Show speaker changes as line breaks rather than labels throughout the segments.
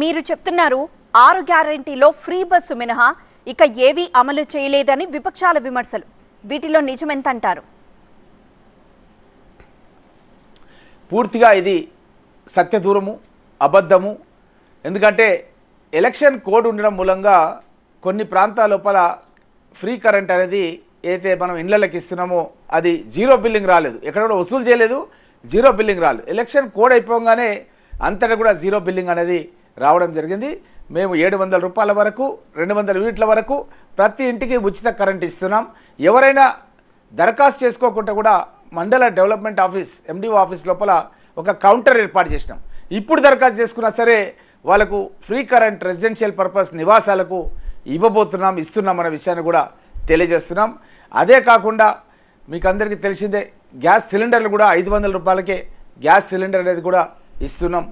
మీరు చెప్తున్నారు 6 గ్యారెంటీలో free bus మినహా ఇక ఏవి అమలు చేయలేదని విపక్షాల విమర్శలు. వీటిలో నిజమెంత అంటారు?
పూర్తిగా ఇది సత్యదూరము, అబద్ధము. ఎందుకంటే ఎలక్షన్ కోడ్ ఉండడం మూలంగా కొన్ని ప్రాంతాల లోపల ఫ్రీ కరెంట్ అనేది ఏదైతే మనం ఇళ్లకి ఇస్తున్నామో అది జీరో బిల్లింగ్ రాలేదు, ఎక్కడ కూడా వసూలు చేయలేదు, జీరో బిల్లింగ్ రాలేదు. ఎలక్షన్ కోడ్ అయిపోగానే అంతటా కూడా జీరో బిల్లింగ్ అనేది రావడం జరిగింది. మేము 700 రూపాయల వరకు 200 యూనిట్ల వరకు ప్రతి ఇంటికి ఉచిత కరెంట్ ఇస్తున్నాం. ఎవరైనా దరఖాస్తు చేసుకోకుండా కూడా మండల డెవలప్మెంట్ ఆఫీస్ ఎండిఓ ఆఫీస్ లోపల ఒక కౌంటర్ ఏర్పాటు చేసినాం. ఇప్పుడు దరఖాస్తు చేసుకున్నా సరే వాళ్ళకు ఫ్రీ కరెంట్ రెసిడెన్షియల్ పర్పస్ నివాసాలకు ఇస్తున్నాం అనే విషయాన్ని కూడా తెలియజేస్తున్నాం. అదే కాకుండా మీకు అందరికీ తెలిసిందే, గ్యాస్ సిలిండర్లు కూడా 500 రూపాయలకే గ్యాస్ సిలిండర్ అనేది కూడా ఇస్తున్నాం.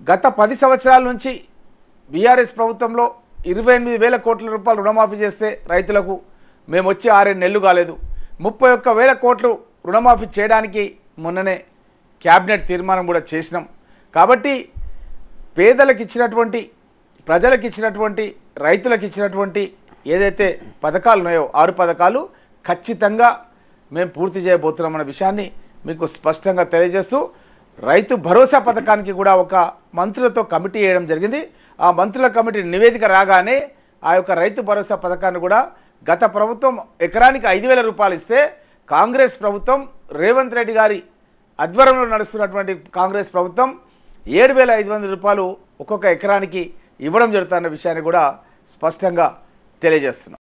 గత 10 సంవత్సరాల నుంచి బీఆర్ఎస్ ప్రభుత్వంలో 28,000 కోట్ల రూపాయలు రుణమాఫీ చేస్తే రైతులకు మేము వచ్చి 6 నెలలు కాలేదు. 31,000 కోట్లు రుణమాఫీ చేయడానికి మొన్ననే క్యాబినెట్ తీర్మానం కూడా చేసినాం. కాబట్టి పేదలకు ఇచ్చినటువంటి, ప్రజలకు ఇచ్చినటువంటి, రైతులకు ఇచ్చినటువంటి ఏదైతే పథకాలు ఉన్నాయో 6 పథకాలు ఖచ్చితంగా మేము పూర్తి చేయబోతున్నామన్న విషయాన్ని మీకు స్పష్టంగా తెలియజేస్తూ, రైతు భరోసా పథకానికి కూడా ఒక మంత్రులతో కమిటీ వేయడం జరిగింది. ఆ మంత్రుల కమిటీ నివేదిక రాగానే ఆ యొక్క రైతు భరోసా పథకాన్ని కూడా గత ప్రభుత్వం ఎకరానికి 5,000 రూపాయలు ఇస్తే కాంగ్రెస్ ప్రభుత్వం రేవంత్ రెడ్డి గారి ఆధ్వర్యంలో నడుస్తున్నటువంటి కాంగ్రెస్ ప్రభుత్వం 7,500 రూపాయలు ఒక్కొక్క ఎకరానికి ఇవ్వడం జరుగుతున్న విషయాన్ని కూడా స్పష్టంగా తెలియజేస్తున్నాం.